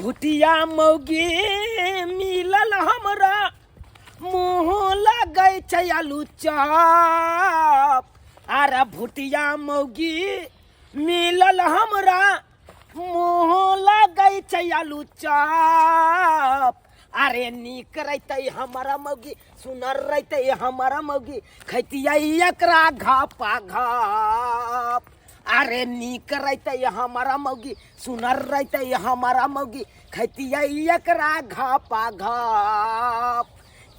भुटिया मौगी मिलल हमरा मुँह लगै छै आलू चॉप। अरे भुटिया मौगी मिलल हमरा मुँह लगै छै आलू चॉप। अरे नीक रहते हमारा मौगी सुनर रहते हमारा मौगी खैतिया एकरा घापा घाप। अरे नीक रहते हमारा मौगी सुनर रहते हमारा मौगी खैतिया एकरा घापा घाप।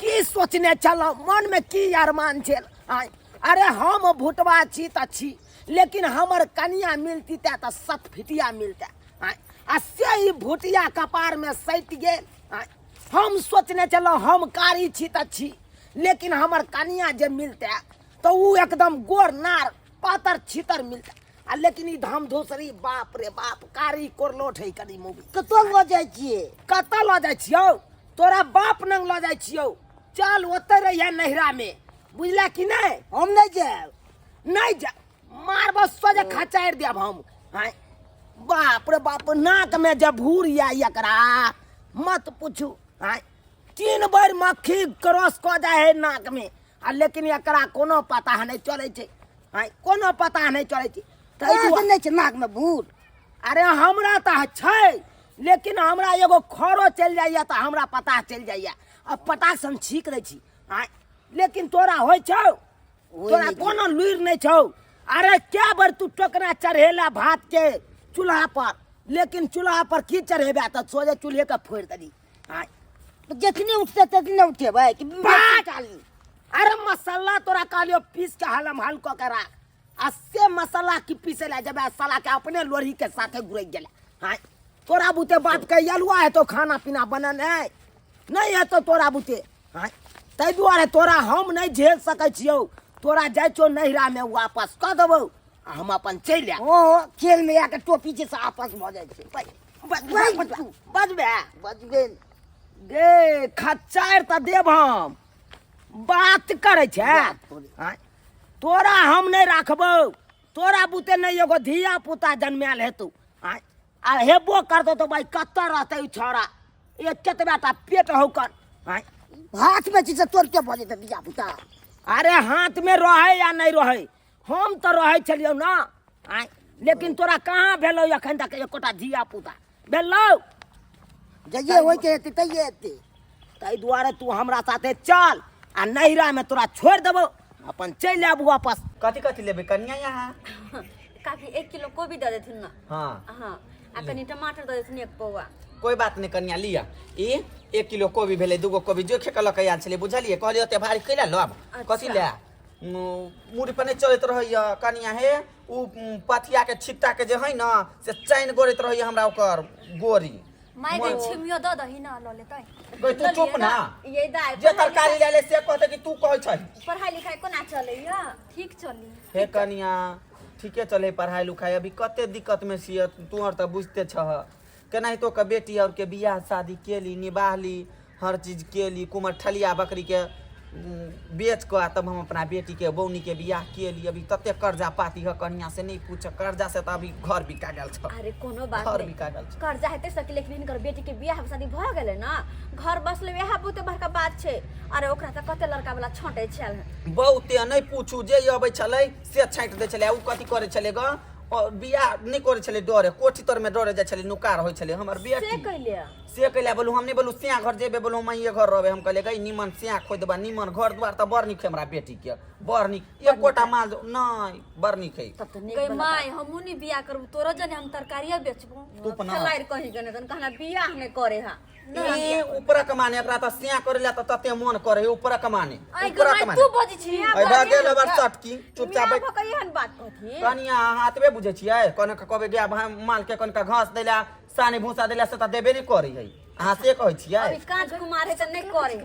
की सोचने चलो मन में की अरमान छे? अरे हम भुटवा छी त छी लेकिन हमर कनिया मिलती त सत फिटिया मिलते। आ से ही भुटिया कपार में सट गेल। हम सोचने चलो हम कारी छी त छी लेकिन हमर कनिया जे मिलते तो वो एकदम गोर नार पातर छितर मिलते। लेकिन ई धाम धोसरी बाप रे बाप कारी कोरलोट है कनी मूवी। कतो ल जाय छिए? कत ल जाय छियौ? तोरा बाप नंग ल जाय छियौ। चल ओते रहिए नहिरा में बुझला कि नहीं? हम नहीं जाब। नहीं जा मारबो सोजे खचार देब हम। हां बाप रे बाप नाक में जब भूर या एकरा मत पूछू। हां 3 बार मक्खी क्रॉस क जाय है नाक में लेकिन एकरा कोनो पता नहीं चले छे। हां कोनो पता नहीं चले छे। नहीं छे नाक में भूर। अरे हमरा त छै लेकिन हमरा एगो खरो चल जाइए त हमरा पता चल जाइए। अब पता सन छीक रही छी। हां लेकिन तोरा होय छौ? तोरा कोनो लुइर नहीं छौ। अरे क्या बार तू टोकरा चढ़ेला भात के चूल्हा पर लेकिन चूल्हा पर की चढ़ेबे त सोजे चूल्हे के फोड़ दली। हां जितनी उठते तितने उठे भाई कि चाली। अरे मसाला तोरा कालियो पीस के हलम हल क के राख। अस्से मसाला की पीसेला जब साला के अपने लोरी के साथे गुरई गेला। हां तोरा बुते बात के यलुआ है तो खाना पीना बनन है नहीं है तो तोरा बुते। हां तै दुआरे तोरा हम नहीं झेल सकै छियौ। तोरा जाय छौ नहिरा में वापस क देबौ हम अपन चल जा। ओ खेल में आके टोपी जे से आपस भ जाय छे। बज गेल गे खच्चार त देब हम बात करे छे। हां तोरा हम नहीं राखबो। तोरा बुते नहीं एगो धिया पुता जन्माल हेतु। आ हेबो करतो तो भाई कत रहते छोरा ये केतबाटा पेट होकर। हाथ में चीज तोड़ते भ जेते धिया पुता। अरे हाथ में रहे या नहीं रहे हम तो रहे छलियो ना। लेकिन तोरा कहाँ भेलो अखन तक एकोटा धिया पुता भेलो? जइए होय के हेते तइए हेते। तै दुआरे तू हमरा साथे चल आ नहिरा में तोरा छोड़ देबो अपन चल आबू वापस। कथी कथी लेबे कनिया यहाँ? काफी 1 किलो गोभी दे देथुन ना। हाँ हाँ आ कनी टमाटर दे देथुन 1 पौआ। कोई बात नहीं कनिया लिया। ई 1 किलो कोबी भेले 2 कोबी जो खेक लक आयल छले बुझलिए कहलियो ते भारी कैला लब कथी ले मुड़ी पर नहीं चलत रहइया कनिया हे उ पथिया के छिट्टा के जे है ना से चैन गोरत रहइया हमरा ओकर गोरी। माय के छिमियो द दही ना ल लेतै। कोई तू चुप ना ये दाई जे तरकारी ले ले से कहते कि तू कहै छै। पढ़ाई लिखाई कोना चलैया? ठीक चली। हे कनिया ठीके चले पढ़ाई लिखाई अभी कते दिक्कत में छिय तू और त बुझते छह केनाहितो के बेटी और के बियाह शादी केली निभाली हर चीज केली कुमर ठलिया बकरी के बेच कर तब हम अपना बेटी के बौनी के बियाह केली। अभी तते कर्जा पाती है कनिया से नहीं पूछ कर्जा से तो अभी घर बिका गेल छ। अरे कोनो बात घर नहीं बिका गेल छ। कर्जा हेते सकी लेकिन इनकर बेटी के बियाह शादी भ गेले ना घर बसले यहा बहुते बड़का बात छे। अरे ओकरा त कते लड़का वाला छोटे छल बहुते नहीं पूछू जे अबै छले से छांट दे छले उ कथी करे छले ग और बियाह नहीं करे छले डरे कोठी तर में डरे जाय छले नुकार होय छले हमर बेटी से कहले बोलू हम नहीं बोलू सिया घर जेबे बोलू मैं ये घर रहबे हम कहले गई निमन सिया खोद देबा निमन घर द्वार त बड़ निक हमरा बेटी के बड़ निक एक कोटा माल नहीं बड़ निक है। गई माय हमू नहीं बियाह करबू तोरो जने हम तरकारिया बेचबू तू पना खलाइर कहि गने कन कहना बियाह नहीं करे हा ए ऊपर कमाने एकरा त सिया करेला त तते मन करे ऊपर कमाने ऊपर कमाने तू बजी छी आई भागे ले बार सट की चुपचाप कहिहन बात कथी कनिया हाथवे बुझे छियै कने कहबे गया माल के कनका घास देला सानी भूसा देला से त देबे नहीं करी है अहाँ से कहै छियै। अभी काज कुमार है त नहीं करे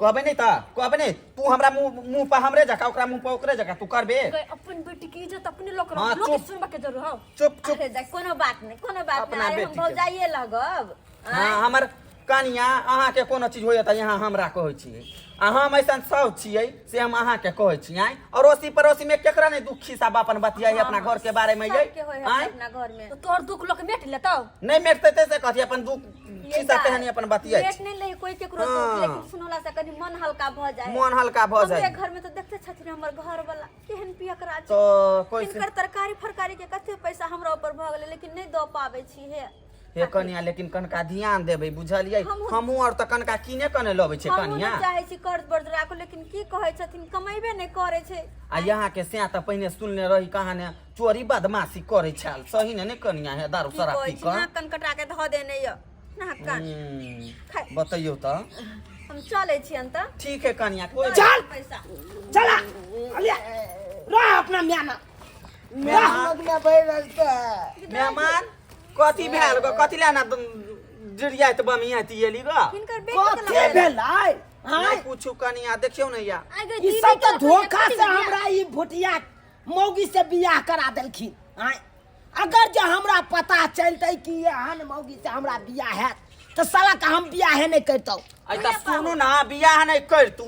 कहबे नहीं त कहबे नहीं तू हमरा मुंह पर हमरे जका ओकरा मुंह पर ओकरे जका तू करबे अपन बेटी की इज्जत अपने लोग हाँ, लोग चुप। सुनबा के जरूर हो। चुप चुप अरे देख कोनो बात नहीं अपना अरे हम बेटी के। भौजाइए लगब। हाँ हमर कनिया अहाँ के कोनो चीज होय त यहाँ हमरा कहै छी हम ऐसा सब छियै से हम अहाँके कहै छी आइ अड़ोसी पड़ोसी में केकरा नहीं दुख खिस्सा अपन बतियाई अपना घर के बारे में ये अपना घर में तो तोर दुख लोग मेट लेतौ नहीं मेटते से कहती अपन दुख खिस्सा कहानी अपन बतियाई पेट नहीं ले कोई केकरो दुख, लेकिन सुनला से कनी मन हल्का भ जाए। मन हल्का भ जाए। हमरे घर में तो देखते छथिन हमर घर वाला केहन पियकरा छै। तो कोई इनकर तरकारी फरकारी के कते पैसा हमरा ऊपर भ गेलै, लेकिन नहीं द पाबै छी हे। हे कनिया लेकिन कनका ध्यान देबै बुझलियै। हमहू और त कनका किने कने लबै छै कनिया। हम चाहे छी कर्ज बर्ज राखो, लेकिन की कहै छथिन कमाइबे नहीं करे छै। आ यहाँ के से त पहिने सुनने रही कहानी चोरी बदमाशी करे छल, सही ने कनिया है दारू शराब पी कर ना कनकटा के ध देने य ना कान। बताइयो त हम चले छी अंत। ठीक है कनिया कोई चल पैसा चला अलिया रह अपना म्याना मेहमान कथी भेल गो कथी लेना जिरियात बमिया तियली गो इनकर कथी बेटी भेलै नहीं पूछू कनिया देखियो नहीं या ई सब तो धोखा से हमरा ई भुटिया मौगी से बियाह करा देलखिन। आय अगर जो हमरा पता चलते कि एहन मौगी से हमरा बियाह हैत तो साला का हम बियाह नहीं करतौ। ऐसा सुनू ना बियाह नहीं कर तू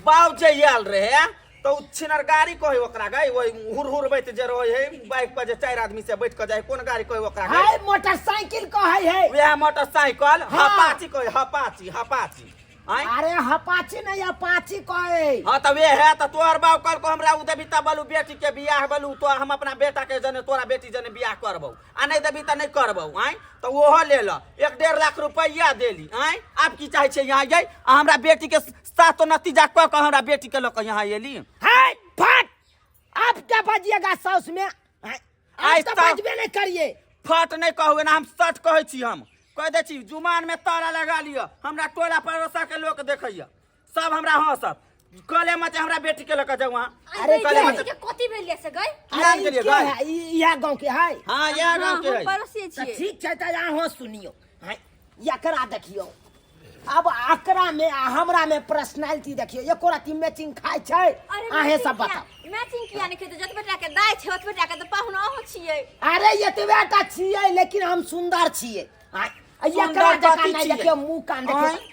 बाव जे आयल रहे तो छिनर गाड़ी कहे ओकरा गई ओई हुर हुर बैठ जे रहे है बाइक पर जे चार आदमी से बैठ के जाए कोन गाड़ी कहे ओकरा गई हाय मोटरसाइकिल कहे है वह मोटरसाइकिल हाँ। हपाची कहे हपाची आय अरे हपाची नहीं अपाची कहे। हां त वे है त तोर बाप कल को हमरा उ देबी त बलू बेटी के बियाह बलू तो हम अपना बेटा के जने तोरा बेटी जने बियाह करबौ आ नहीं देबी त नहीं करबौ आय तो ओहो ले ल 1.5 लाख रुपया देली आय आप की चाहे छे यहां जाई हमरा बेटी के साथ तो नतीजा क के हमरा बेटी के लोग यहां एली हाय फट आप क्या बजिएगा सौस में आज तो बजबे नहीं करिए। फट नहीं कहू ना हम सच कहै छी हम कह दे छी जुमान में ताला लगा लियो हमरा टोला पड़ोसा के लोग देखैया सब हमरा हंसत कले मत हमरा बेटी के लेके जाऊ वहां अरे कले क्या मत के कथी भेलिए से गई ध्यान अरे के लिए क्या गई। है यह गांव के है। हां यह गांव के है पड़ोसी तो छियै। ठीक है तो यहाँ सुनियो एकरा देखियो अब एकरा में हमरा में पर्सनालिटी देखियो एको राती मैचिंग खाय छै आहे सब बताओ। मैचिंग किया नहीं खेते जत बेटा के दाय छै ओत बेटा के त पाहुन अहो छियै। अरे एतबेटा छियै लेकिन हम सुंदर छियै। एकरा सुंदर जका कथी नहीं छियै? देखियो मुंह कान देखियो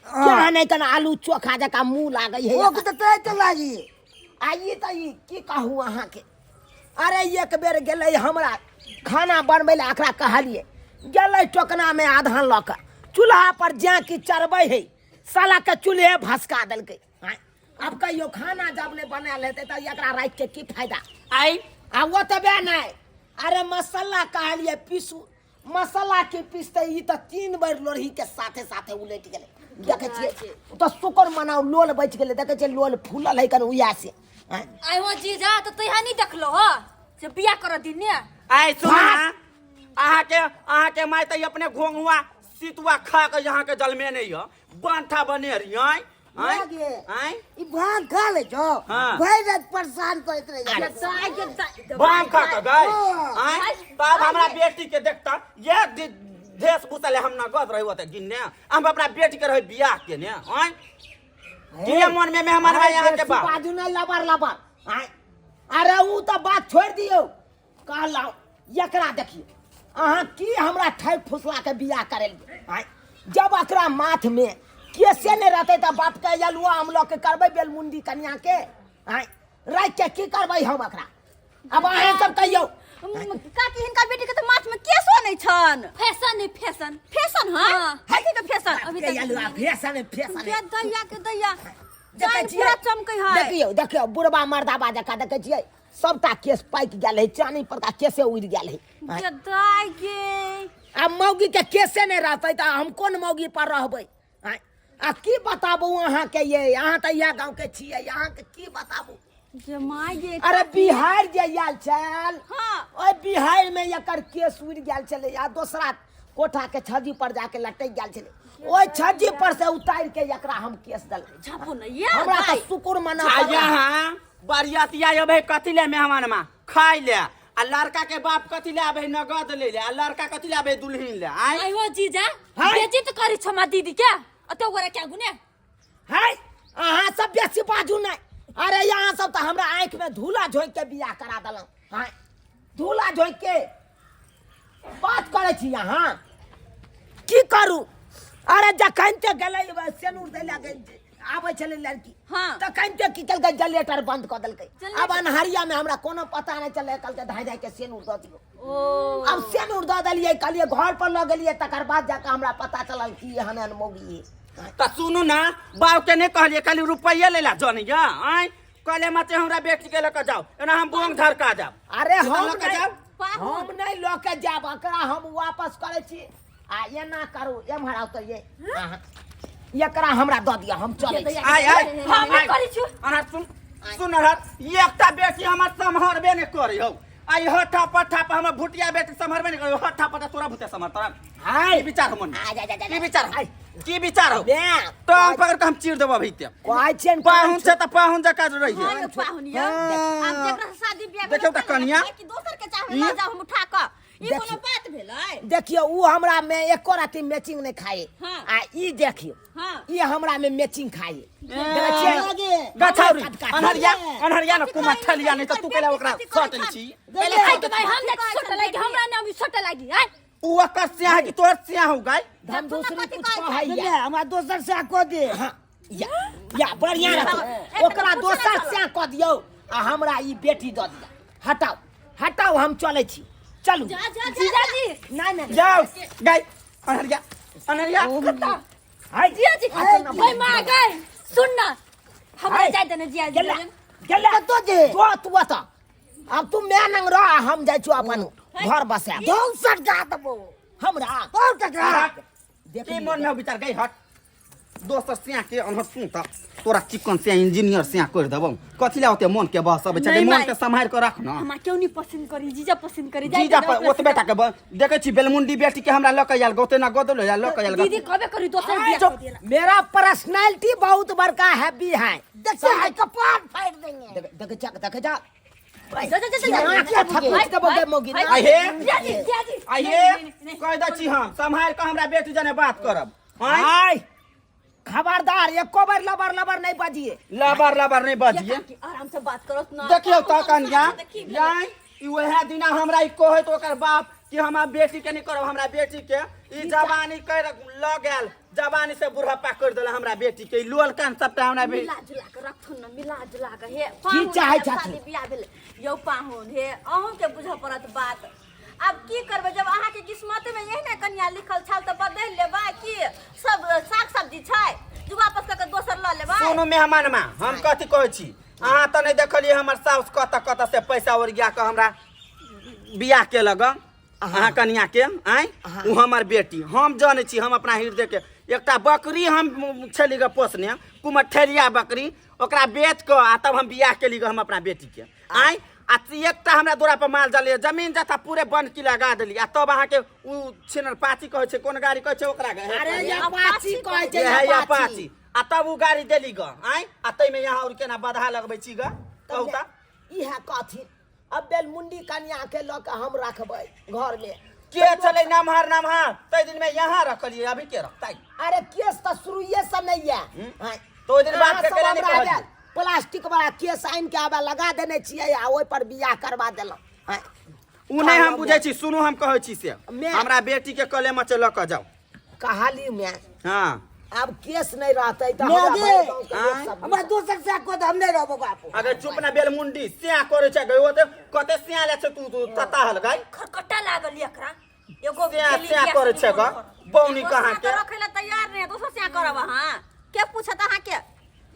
क्या नहीं कन आलू चोखा जका मुंह लागै है ओ के तो लागी आइए तो ई की कहू अहाँ के। अरे एक बेर गेलै हमरा खाना बनबै ले एकरा कहलिए गेलै टोकना में आधान ल के चूल्हा पर जा की चरबै है साला के चूल्हे भसका देलकै। अब कहियो खाना जब नहीं बनायल हेतै त एकरा राख के की फायदा आई आ ओतबे नहीं अरे मसाला कहलिए पीसू मसाला के पीसते ई तो 3 बार लोरही के साथे साथे उलट गेलै देखे छियै तो शुक्र मनाओ लोल बच गेलै देखे छियै लोल फूलल है कन उया से। आई हो जीजा तो तैहा नहीं देखलो हो से बियाह कर दिन ने आई सुना आहा के माय त अपने घोंघुआ सितुआ खा के यहाँ के जल में नहीं है बांठा बने रही आई लागे आई ई भांग खा ले जो हाँ। भई रात परेशान करत रह बांग खा के गई हाँ। आई तब हमरा बेटी के देखता ये देश भूसा ले हम ना गद रही होते गिनने हम अपना बेटी के रहे बियाह के ने आई के मन में मेहमान भाई यहाँ के बा बाजू नहीं लबर अरे ऊ तो बात छोड़ दियो कहला एकरा देखियो अहाँ की हमरा ठैक फुसला के बियाह करेल जब एकरा माथ में कैसे नहीं रहते तो बाप के यलुआ हम लोग के करबै बेलमुंडी कन्या के राख के की करबै हम एकरा अब अहाँ सब कहियो काकी हिनका बेटी के त माथ में केसो नहीं छन। फैशन है फैशन फैशन हां कथी के फैशन अभी के यलुआ फैशन के दैया के दैया देखे जान छियै पूरा चमकै है। देखियो बुढ़बा मर्दाबा जका देखे छियै सबटा केस पाकि गेल है चानी पर का केसे उड़ गेल है। के दाय के अब मौगी के केसे नहीं रहते तो हम कौन मौगी पर रहबै आ की बताबू अहाँ के ये अहाँ तो यह गांव के छियै अहाँ के की बताबू। जे माय गे अरे बिहार जे आयल छल हां ओइ बिहार में एकर केस उड़ गेल छलै आ दूसरा कोठा के छज्जी पर जाके लटक गेल छलै ओइ छज्जी पर से उतार के एकरा हम केस देलकै छापो न ये हमरा तो शुक्र मना यहाँ बरियातिया अबे कथी ले मेहमान में खाई ले आ लड़का के बाप कथी ले आबे नगद ले ले आ लड़का कथी ले आबे दुल्हन ले आई आई हो जीजा हाँ? बेइज्जत करी छमा दीदी क्या अते ओकरा क्या गुने है अहाँ सब बेसी बाजू नहीं। अरे यहाँ सब तो हमरा आँख में धूला झोंक के बियाह करा दिलौं धूला झोंक के बात करे छी यहाँ की करू। अरे जखन ते गेलै सेनुर दै ले आबै छलै लड़की हाँ। तऽ कहिते की केलकै जनरेटर बंद कऽ देलकै जनरेटर- अब अन्हरिया में हमरा कोनो पता नहीं चलै कहलकै धाय धाय के सेनुर दऽ दियौ ओ अब सेनुर दऽ देलियै कहलियै घर पर लऽ गेलियै तकर बाद जाके हमरा पता चलल कि एहन एहन मौगी तो सुनू ना बाप के नहीं कहलिए खाली रुपये ले ला जनिया आय कहले मत हमरा बेटी के लेकर जाओ एना हम बोंग धरका जाओ अरे सीधा हम लऽ के नहीं- जाओ। हम नहीं लऽ के जाब एकरा हम वापस करे छी आ एना करू एम्हर आउ तऽ ये अहाँ, एकरा हमरा दऽ दिअ हम चलै छी आय आय हम नहीं करै छु अना सुन सुन हर एकटा बेटी हमर संभरबे नहीं करे हो आई हठा पठा पर हमर भुटिया बेटी संभरबे नहीं करे हठा पठा तोरा भुते संभर तोरा हाय की विचार मन आ जा जा जा की विचार हाय की विचार हो बे तो हम पकड़ के हम चीर देबो भीते कहै छियन पाहुन से त पाहुन जका रही हाँ, है यो पाहुनिया हाँ। अब जेकरा से शादी ब्याह देखियौ तऽ कनिया। कि दोसर के चाहे ना जाओ हम उठा क ई कोनो बात भेलै देखियो उ हमरा में एको राती मैचिंग नहीं खाए हाँ। आ ई देखियो हां ई हमरा में मैचिंग खाए गछौरी अनहरिया अनहरिया न कुमा ठलिया नहीं त तू केला ओकरा सटल छी पहले खाइ के भाई हम जाके छोटे लागी हमरा नाम भी छोटे लागी है उ ओकर सिया है कि तोर सिया हो गाय हम दूसरी कथी कुछ कहै कहै छै? या हमरा दोसर से को दे हाँ, या बढ़िया रहत ओकरा दोसर से क दियौ आ हमरा ई बेटी द दिया हटाओ हटाओ हम चलै छी चलू जा जा जीजा जी नहीं नहीं जाओ गाय अनहरिया अनहरिया हाय जिया जी भाई मां गए सुन ना हमरा हाय। जाय देना जिया जी गेला गेला तो दे तू बता अब तू मैं नंग रह हम जाय छु अपन घर बसा दौड़ सट जा दबो हमरा दौड़ सट जा के मन में विचार गई हट दोसर सिया के अनहर सुन त तोरा चिकन से इंजीनियर से कर देबो कथि ला ओते मन के बस सब छै नहीं, मन माय। के संभाल के रख ना हमरा क्यों नहीं पसंद करी जीजा पसंद करी जीजा पर ओत बेटा के देखे छी बेलमुंडी बेटी के हमरा लक आयल गोते ना गोदल या लक आयल दीदी कबे करी दोसर बियाह कर देला मेरा पर्सनालिटी बहुत बड़का हैवी है देखिए है कपाट फाड़ देंगे देख जा आई हे जिया जी आई हे कह दै छी हम संभाल के हमरा बेटी जने बात करब हां हाय खबरदार एको बार लबर लबर नहीं बजिए लबर लबर नहीं बजिए आराम से बात करो ना देखियो त कन्या जाय ई वह दिना हमरा ई कहै तो ओकर बाप कि हमरा बेटी के नहीं करब हमरा बेटी के ई जवानी कर ल गेल जवानी से बुढ़ापा कर देला हमरा बेटी के लोल कान सबटा हमरा बेटी मिला जुला के रखथुन न मिला जुला के हे की चाहै पाहुन छथुन? शादी ब्याह भेल यौ पाहुन हे अहूं के बुझ पड़त बात अब की करबे जब अहाँ के किस्मत में यही ना कन्या लिखल छल त बदल लेबा कि सब साग सब्जी छै जो वापस क के दोसर ल लेबा सुनु मेहमान मा हम कथि कहै छी अहाँ त नहीं देखलिए हमर साउस कत से पैसा ओरिया के हमरा बियाह के लग अहाँ कन्या के आय उ हमर बेटी हम जाने छी हम अपना हृदय के एकटा बकरी हम छली ग पोसने कुमठेलिया बकरी ओकरा बेच के आ तब हम बियाह केली ग हम अपना बेटी के आय आ एकटा हमरा दूरा पर माल जलिए जमीन जथा पूरे बन की लगा देली आ तब अहाँ के उ छिनर पाची कहै छै कोन गाड़ी कहै छै ओकरा अरे गे ये पाची कहै छै ये है ये या पाची पाची आ तब उ गाड़ी देली ग आय आ तै में यहाँ और केना बधा लगबै छी ग कहू त इहा कथी अब बेलमुंडी कन्या के ल के हम रखबै घर में के चले नमहर नमहर तै दिन में यहाँ रखलिए अभी के रखताई अरे केस त शुरुए से नहीं है हाँ। तो ओइ दिन बात के केला नहीं अहाँ सब कहलिए हमरा प्लास्टिक वाला केस आइन के आबे लगा देने छियै आ ओइ पर बियाह करवा देलौ उ नहीं हम बुझै छी सुनु हम कहै छी से मैं- हमरा बेटी के कले में चल के जाओ कहाली में हां अब केस नहीं रहते तो मैं हमरा दे। भरि गाँव के लोग आँय? सब हमरा दोसर से को हम नहीं रहबो बापू अगर चुप ना बेलमुंडी सिया करे छै गयो ते कते सिया ले छै तू तता हल गई खरकट्टा लागल एकरा एगो सिया गेली सिया बियाह करे छै ग बौनी एगो कहां साथ के रखे ला तैयार नहीं दोसर से करब हां के पूछत अहाँ के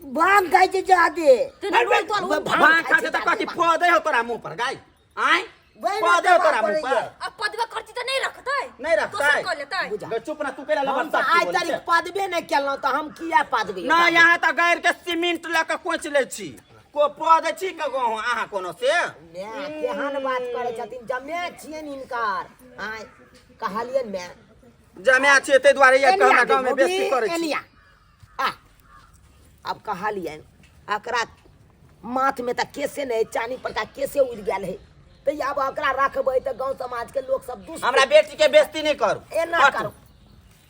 भांग खाइ छै जादे भां खा के त कथि फोदे हो तोरा मुंह पर गाय आय वही फोदे ना हो तोरा दबा मुंह पर अब पदवा करती तो नहीं रखतै नहीं रखतै दोसर कर लेतै ग चुप ना तू केला हम लबर तो सब आज तारीख पदबे नहीं केलौ तो हम किया पदबे ना यहाँ त गैर के सीमेंट ल के कोच ले छी को पद छी के गो अहाँ कोनो से केहन बात करे छथिन जमे छियन इनकार आय कहलियन मैं जमे छै ते दुआरे ये के हमरा गांव में बेइज्जती करे छी एनिया आ अब कहलियन एकरा माथ में त केसे नहीं चानी पर का केसे उड़ गेल है तो अब एकरा रखबै त गांव समाज के लोग सब दुष्ट हमरा बेटी के बेइज्जती नहीं करू एना करू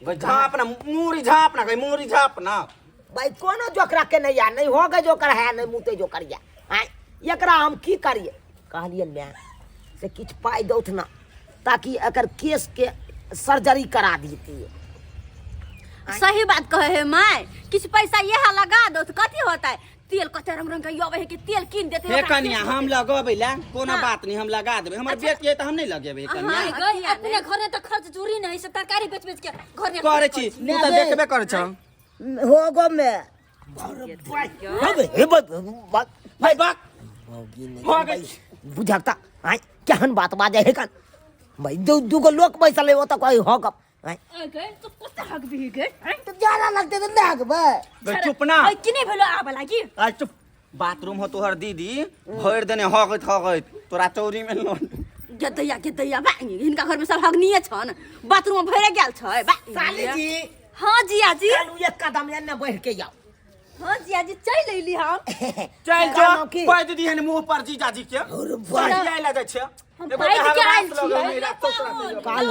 गई झाप ना मूरी झाप ना गई मूरी झाप ना भाई कोनो जोकरा के नहीं या नहीं होगा जोकर है नहीं मुते जोकर या आय एकरा हम की करिए कहलियन मैं से किछ पाई दौथ ना ताकि अगर केस के सर्जरी करा दीती सही बात कहे है माय किछ पैसा यहाँ लगा दो तो कथी होता है तेल कते रंग रंग के योबे है कि तेल कीन देते हे कन्या हम लगेबै ला कोनो बात नहीं हम लगा देबै हमर बेटी है त हम नहीं लगेबै कन्या गई अपने घर में तो खर्च चोरी नहीं से तरकारी बेच बेच के घर में करे छी तू त देखबे कर छ हो गो में भाई बात हो गई बुझाता आई केहन बात बाजे है कन भाई दू को लोग पैसा ले वो तो कोई हो कब गए तो कुछ हक भी गए तो ज्यादा लगते तो ना हक बे चुप ना ओए किने भेलो आबा लागी आ चुप बाथरूम हो तोहर दीदी भर देने हो गई तोरा चौरी में लोन गेदैया बा हिनका घर में सब हगनिए छन बाथरूम में भरे गेल छै बा साली जी हां जिया जी चलू एक कदम एने बढ़ के जाओ हां जिया जी चल लेली हम चल जो पाई दीदी है मुंह पर जीजा जी के पाई ला जाय छै पाई के आइल छी काल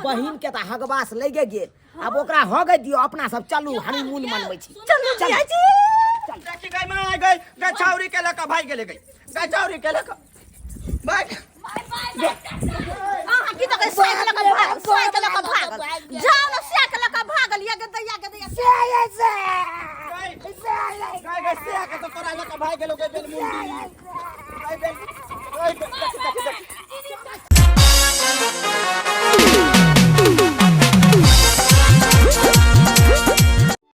बहिन के त हगवास लगे गेल अब ओकरा हगे दियो अपना सब चलू हनीमून मनबै छी चलू जिया जी देखी गई मां गई गई छौरी के लका भाई गेले गई छौरी के लका भाई आहा की त साइकिल का भागल जाओ ना साइकिल का भागल या गेदैया गई से के तो तोरा लका भाई गेलो गई बेल मुंडी